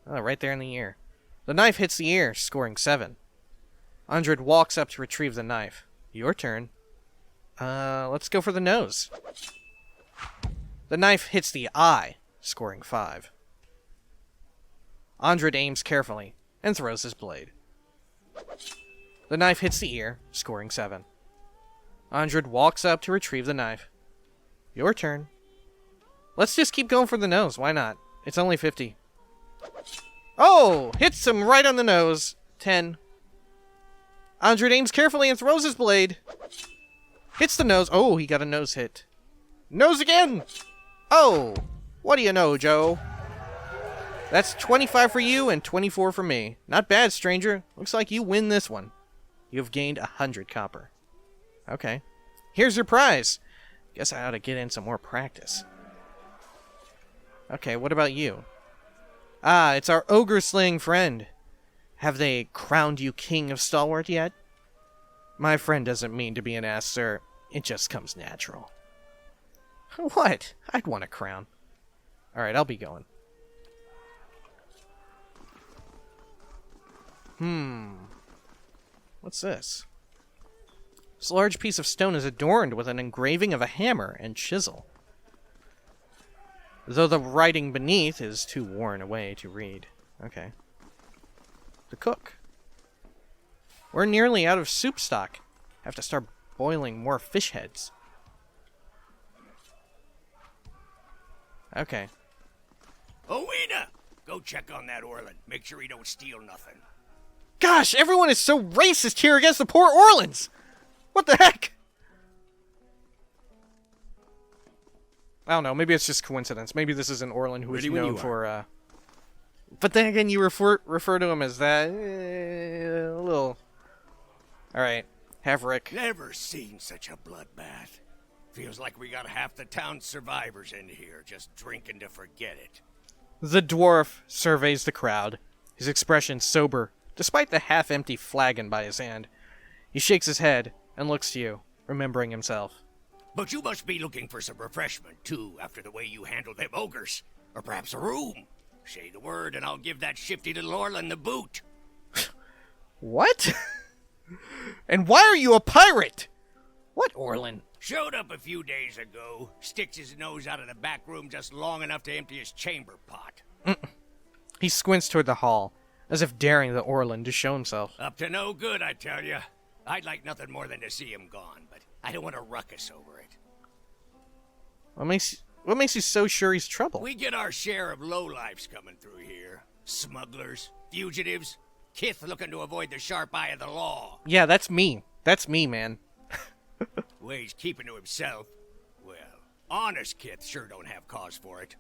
Oh, right there in the ear. The knife hits the ear, scoring 7. Andred walks up to retrieve the knife. Your turn. Let's go for the nose. The knife hits the eye, scoring 5. Andred aims carefully and throws his blade. The knife hits the ear, scoring 7. Andred walks up to retrieve the knife. Your turn. Let's just keep going for the nose, why not? It's only 50. Oh! Hits him right on the nose. 10. Andred aims carefully and throws his blade. Hits the nose. Oh, he got a nose hit. Nose again! Oh! What do you know, Joe? That's 25 for you and 24 for me. Not bad, stranger. Looks like you win this one. You have gained 100 copper. Okay. Here's your prize. Guess I ought to get in some more practice. Okay, what about you? Ah, it's our ogre-slaying friend. Have they crowned you king of Stalwart yet? My friend doesn't mean to be an ass, sir. It just comes natural. What? I'd want a crown. Alright, I'll be going. What's this? This large piece of stone is adorned with an engraving of a hammer and chisel, though the writing beneath is too worn away to read. Okay. The cook. We're nearly out of soup stock. Have to start boiling more fish heads. Okay. Owena! Go check on that Orland. Make sure he don't steal nothing. Gosh, everyone is so racist here against the poor Orlands! What the heck? I don't know, maybe it's just coincidence. Maybe this is an Orland who is known for, But then again, you refer to him as that... a little... Alright, Haverick. Never seen such a bloodbath. Feels like we got half the town's survivors in here, just drinking to forget it. The dwarf surveys the crowd, his expression sober, despite the half-empty flagon by his hand. He shakes his head and looks to you, remembering himself. But you must be looking for some refreshment, too, after the way you handled them ogres. Or perhaps a room. Say the word and I'll give that shifty little Orland the boot. What? And why are you a pirate? What Orland? Showed up a few days ago. Sticks his nose out of the back room just long enough to empty his chamber pot. He squints toward the hall, as if daring the Orland to show himself. Up to no good, I tell you. I'd like nothing more than to see him gone, but I don't want to ruckus over it. What makes you so sure he's trouble? We get our share of lowlifes coming through here. Smugglers, fugitives, kith looking to avoid the sharp eye of the law. Yeah, that's me. That's me, man. Way he's keeping to himself. Well, honest kith sure don't have cause for it.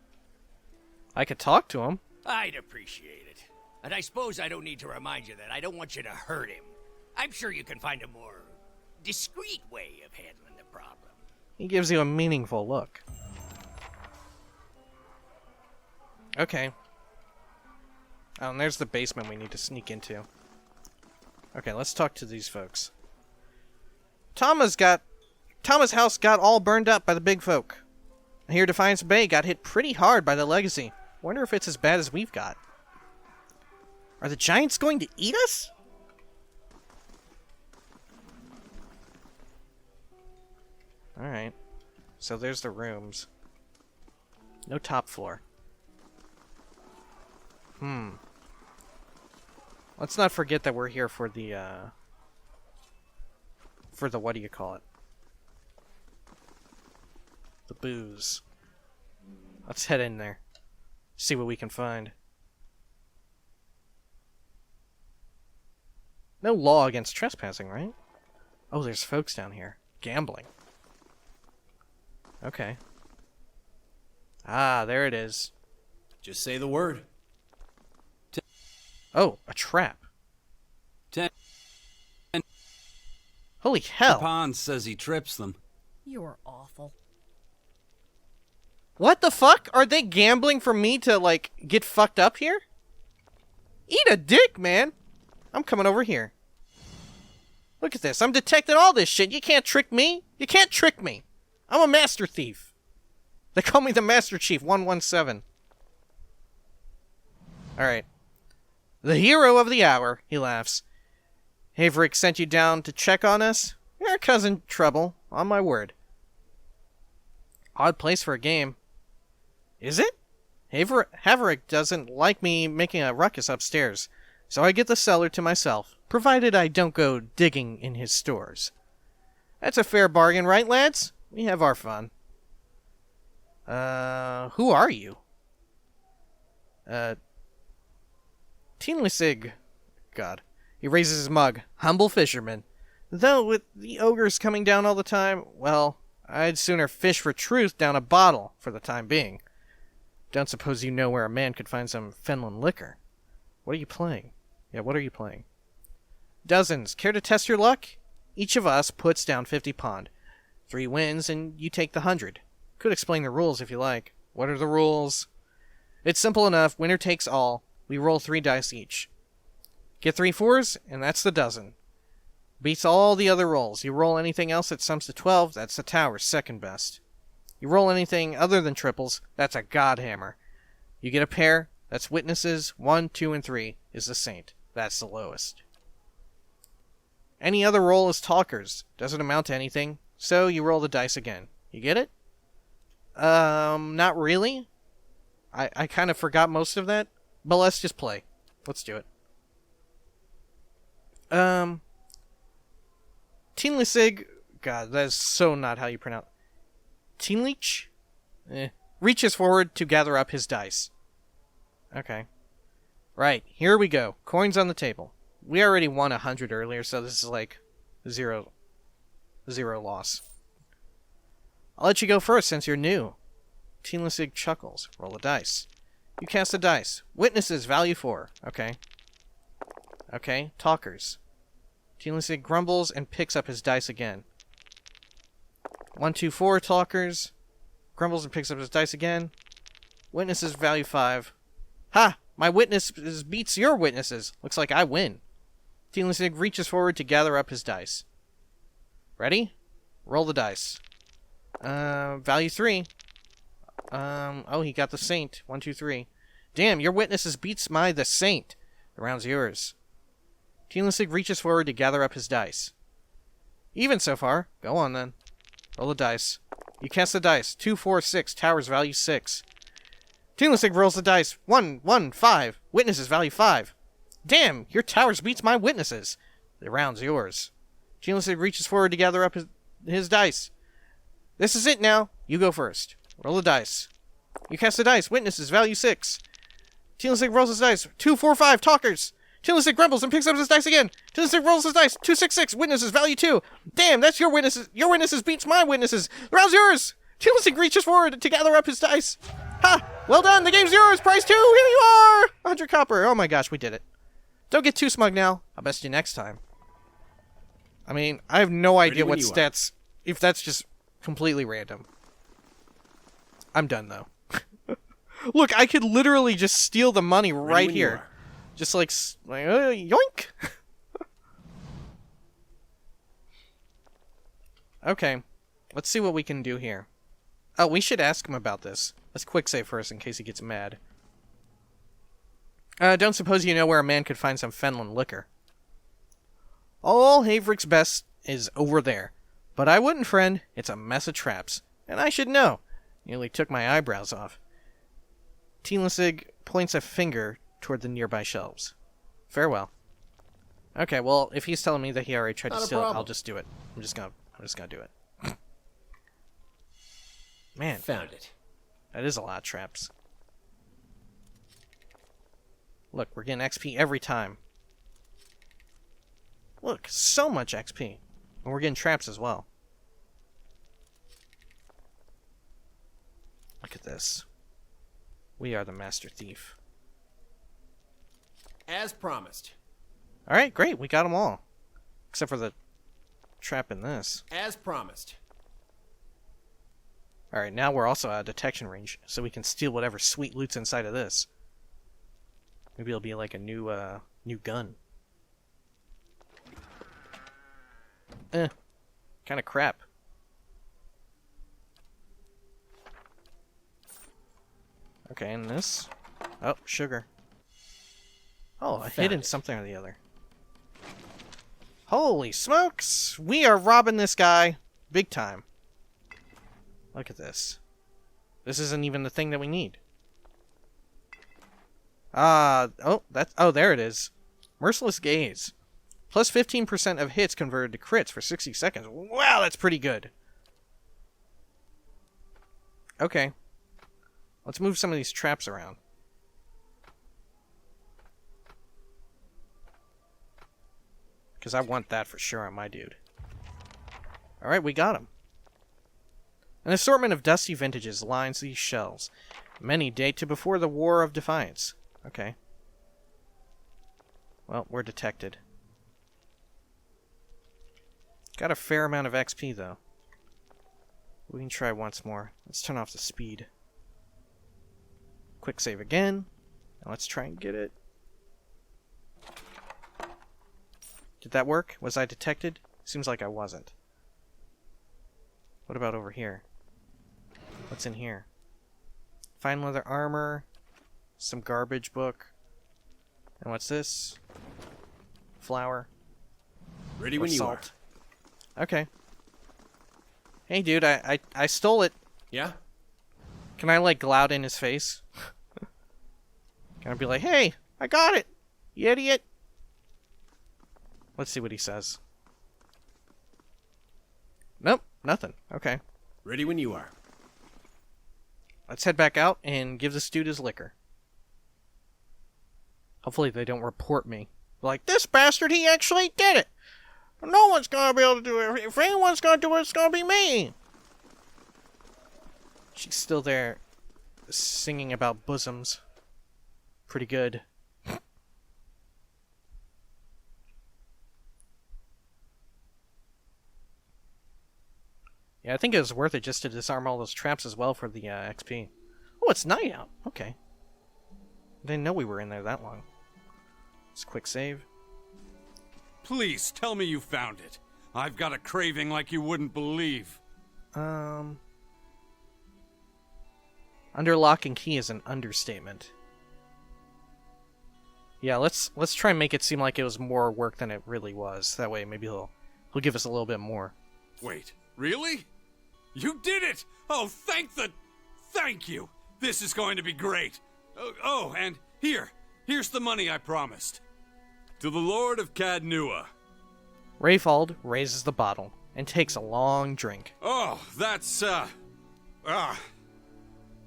I could talk to him. I'd appreciate it. And I suppose I don't need to remind you that I don't want you to hurt him. I'm sure you can find a more discreet way of handling the problem. He gives you a meaningful look. Okay. Oh, and there's the basement we need to sneak into. Okay, let's talk to these folks. Thomas' house got all burned up by the big folk. Here, Defiance Bay got hit pretty hard by the legacy. Wonder if it's as bad as we've got. Are the giants going to eat us? Alright. So there's the rooms. No top floor. Let's not forget that we're here for the, what do you call it? The booze. Let's head in there. See what we can find. No law against trespassing, right? Oh, there's folks down here. Gambling. Okay. Ah, there it is. Just say the word. Oh, a trap. 10. Holy hell. Pond says he trips them. You're awful. What the fuck? Are they gambling for me to, like, get fucked up here? Eat a dick, man. I'm coming over here. Look at this. I'm detecting all this shit. You can't trick me. You can't trick me. I'm a master thief. They call me the Master Chief 117. Alright. The hero of the hour, he laughs. Haverick sent you down to check on us? You're cousin Trouble, on my word. Odd place for a game. Is it? Haverick doesn't like me making a ruckus upstairs, so I get the cellar to myself, provided I don't go digging in his stores. That's a fair bargain, right, lads? We have our fun. Who are you? Teenlisig. God. He raises his mug. Humble fisherman. Though with the ogres coming down all the time, well, I'd sooner fish for truth down a bottle for the time being. Don't suppose you know where a man could find some Fenland liquor. What are you playing? Yeah, what are you playing? Dozens. Care to test your luck? Each of us puts down 50 pond. 3 wins, and you take the 100. Could explain the rules if you like. What are the rules? It's simple enough. Winner takes all. We roll 3 dice each. Get 3 4s, and that's the dozen. Beats all the other rolls. You roll anything else that sums to 12, that's the tower's second best. You roll anything other than triples, that's a godhammer. You get a pair, that's witnesses. 1, 2, and 3 is the saint. That's the lowest. Any other roll is talkers. Doesn't amount to anything, so you roll the dice again. You get it? Not really. I kind of forgot most of that, but let's just play. Let's do it. Teenlisig, God, that is so not how you pronounce. Teenlich? Reaches forward to gather up his dice. Okay. Right, here we go. Coins on the table. We already won 100 earlier, so this is like zero loss. I'll let you go first since you're new. Teenlisig chuckles. Roll a dice. You cast a dice. Witnesses, value 4. Okay. Okay, talkers. Teenlisig grumbles and picks up his dice again. 1, 2, 4, talkers. Grumbles and picks up his dice again. Witnesses, value 5. Ha! My witnesses beats your witnesses. Looks like I win. Teenlisig reaches forward to gather up his dice. Ready? Roll the dice. Value 3. Oh, he got the saint. 1, 2, 3. Damn, your witnesses beats the saint. The round's yours. Teenlisig reaches forward to gather up his dice. Even so far. Go on then. Roll the dice. You cast the dice. 2, 4, 6. Towers value 6. Teenlisig rolls the dice. 1, 1, 5. Witnesses value 5. Damn, your towers beats my witnesses. The round's yours. Teenlisig reaches forward to gather up his dice. This is it now. You go first. Roll the dice. You cast the dice. Witnesses value 6. Teenlisig rolls his dice. 2, 4, 5. Talkers. Teenlisig grumbles and picks up his dice again. Teenlisig rolls his dice. 2, 6, 6. Witnesses value 2. Damn, that's your witnesses. Your witnesses beats my witnesses. The round's yours. Teenlisig reaches forward to gather up his dice. Ha! Well done. The game's yours. Prize 2. Here you are. 100 copper. Oh my gosh, we did it. Don't get too smug now. I'll best you next time. I mean, I have no idea what stats. If that's just completely random. I'm done though. Look, I could literally just steal the money right here. Just like yoink. Okay, let's see what we can do here. Oh, we should ask him about this. Let's quick save first in case he gets mad. Don't suppose you know where a man could find some Fenland liquor. All Haverick's best is over there. But I wouldn't, friend. It's a mess of traps. And I should know. Nearly took my eyebrows off. Teenlisig points a finger toward the nearby shelves. Farewell. Okay, well, if he's telling me that he already tried to steal it, I'll just do it. I'm just gonna do it. Man. Found it. That is a lot of traps. Look, we're getting XP every time. Look, so much XP. And we're getting traps as well. Look at this. We are the master thief. As promised. Alright, great. We got them all. Except for the trap in this. As promised. Alright, now we're also out of detection range, so we can steal whatever sweet loot's inside of this. Maybe it'll be like a new gun. Kind of crap. Okay, and this. Oh, sugar. Oh, a hidden something or the other. Holy smokes! We are robbing this guy big time. Look at this. This isn't even the thing that we need. Oh, there it is. Merciless Gaze. Plus 15% of hits converted to crits for 60 seconds. Wow, that's pretty good. Okay. Let's move some of these traps around. Because I want that for sure on my dude. Alright, we got him. An assortment of dusty vintages lines these shelves. Many date to before the War of Defiance. Okay. Well, we're detected. Got a fair amount of XP, though. We can try once more. Let's turn off the speed. Quick save again. Now let's try and get it. Did that work? Was I detected? Seems like I wasn't. What about over here? What's in here? Fine leather armor. Some garbage book. And what's this? Flour. Ready Or when you salt. Okay. Hey, dude, I stole it. Yeah? Can I, like, glout in his face? Can I be like, hey, I got it, you idiot? Let's see what he says. Nope, nothing. Okay. Ready when you are. Let's head back out and give this dude his liquor. Hopefully they don't report me. Like, this bastard, he actually did it! No one's gonna be able to do it. If anyone's gonna do it, it's gonna be me! She's still there, singing about bosoms. Pretty good. Yeah, I think it was worth it just to disarm all those traps as well for the XP. Oh, it's night out. Okay. I didn't know we were in there that long. Let's quick save. Please tell me you found it. I've got a craving like you wouldn't believe. Under lock and key is an understatement. Yeah, let's try and make it seem like it was more work than it really was. That way, maybe he'll give us a little bit more. Wait, really? You did it! Oh, thank you! This is going to be great! Oh, and here's the money I promised. To the Lord of Cadnua. Rayfald raises the bottle and takes a long drink. Oh, that's,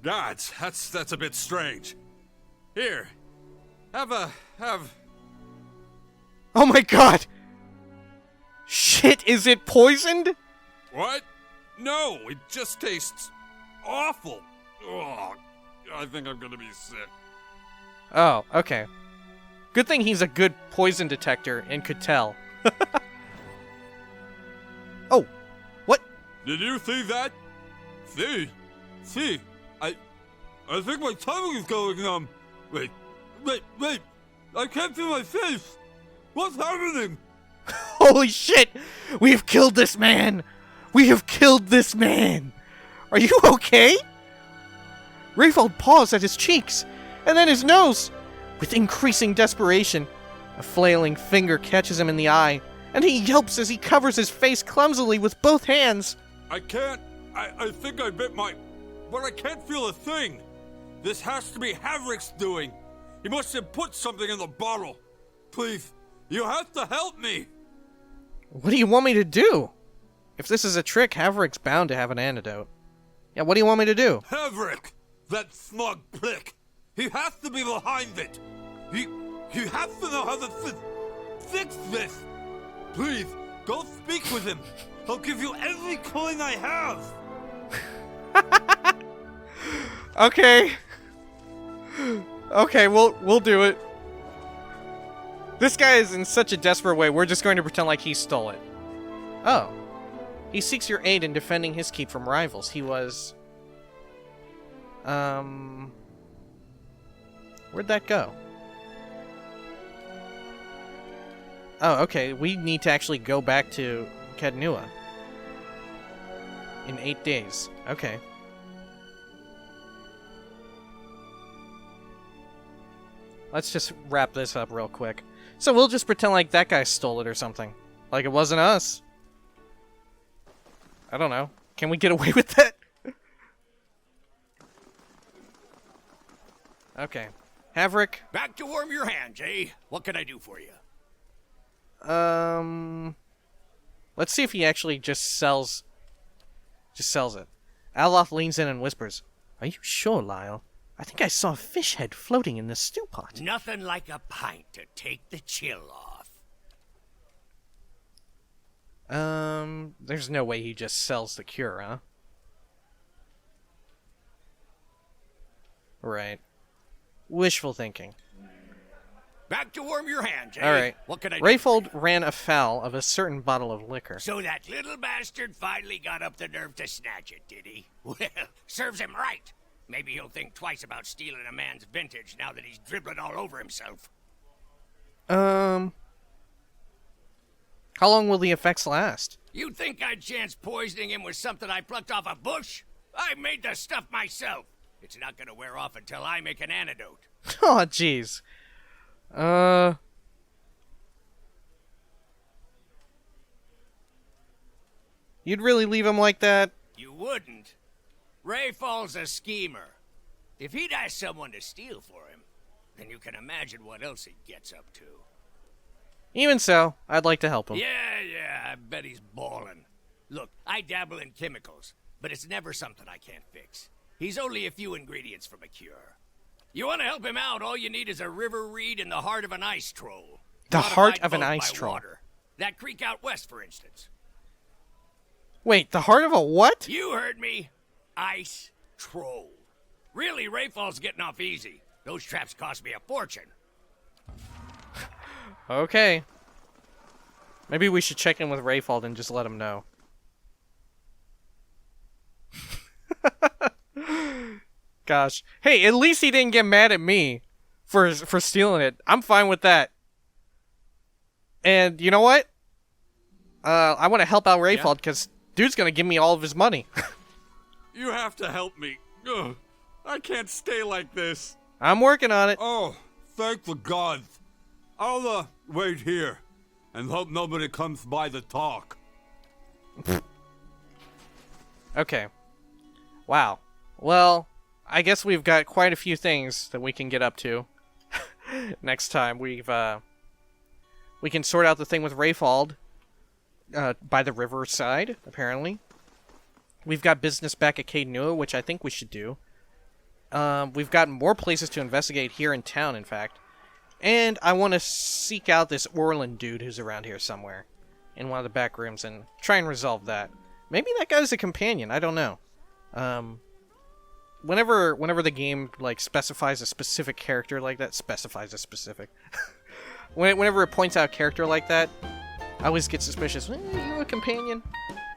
gods, that's a bit strange. Here, have... Oh my god! Shit, is it poisoned? What? No, it just tastes awful. Oh, I think I'm gonna be sick. Oh, okay. Good thing he's a good poison detector and could tell. Oh, what? Did you see that? See, I think my tummy is going, wait, I can't feel my face. What's happening? Holy shit! We have killed this man! We have killed this man! Are you okay? Rayfald paws at his cheeks, and then his nose. With increasing desperation, a flailing finger catches him in the eye, and he yelps as he covers his face clumsily with both hands. I can't, I think I bit but I can't feel a thing. This has to be Havrick's doing. He must have put something in the bottle. Please, you have to help me. What do you want me to do? If this is a trick, Havrick's bound to have an antidote. Yeah, what do you want me to do? Havrick! That smug prick! He has to be behind it! He has to know how to fix this! Please, go speak with him! I'll give you every coin I have! Okay. Okay, we'll do it. This guy is in such a desperate way, we're just going to pretend like he stole it. Oh. He seeks your aid in defending his keep from rivals. He was... Where'd that go? Oh, okay. We need to actually go back to Cadnua. In 8 days. Okay. Let's just wrap this up real quick. So we'll just pretend like that guy stole it or something. Like it wasn't us. I don't know. Can we get away with that? Okay. Havrick. Back to warm your hands, eh? What can I do for you? Let's see if he actually just sells it. Aloth leans in and whispers, "Are you sure, Lyle? I think I saw a fish head floating in the stew pot." Nothing like a pint to take the chill off. There's no way he just sells the cure, huh? Right. Wishful thinking. Back to warm your hands, eh? All right. What can I do? Rayfold ran afoul of a certain bottle of liquor. So that little bastard finally got up the nerve to snatch it, did he? Well, serves him right. Maybe he'll think twice about stealing a man's vintage now that he's dribbling all over himself. How long will the effects last? You'd think I'd chance poisoning him with something I plucked off a bush? I made the stuff myself. It's not gonna wear off until I make an antidote. Oh, jeez. You'd really leave him like that? You wouldn't. Rayfall's a schemer. If he'd ask someone to steal for him, then you can imagine what else he gets up to. Even so, I'd like to help him. Yeah, I bet he's ballin'. Look, I dabble in chemicals, but it's never something I can't fix. He's only a few ingredients from a cure. You want to help him out, all you need is a river reed in the heart of an ice troll. The heart Modified of an boat ice by troll. water. That creek out west, for instance. Wait, the heart of a what? You heard me. Ice troll. Really, Rayfall's getting off easy. Those traps cost me a fortune. Okay. Maybe we should check in with Rayfold and just let him know. Gosh. Hey, at least he didn't get mad at me for stealing it. I'm fine with that. And you know what? I want to help out Rayfold because dude's going to give me all of his money. You have to help me. Ugh, I can't stay like this. I'm working on it. Oh, thank the gods. I'll, wait here and hope nobody comes by to talk. Okay. Wow. Well, I guess we've got quite a few things that we can get up to. Next time we can sort out the thing with Rayfold by the riverside, apparently. We've got business back at Caed Nua, which I think we should do. We've got more places to investigate here in town, in fact. And I want to seek out this Orland dude who's around here somewhere in one of the back rooms and try and resolve that. Maybe that guy's a companion. I don't know. Whenever the game like specifies a specific character like that, whenever it points out a character like that, I always get suspicious. Are you a companion?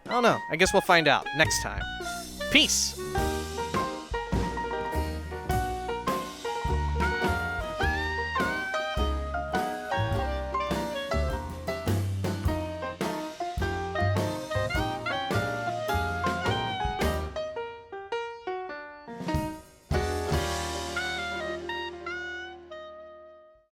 I don't know. I guess we'll find out next time. Peace!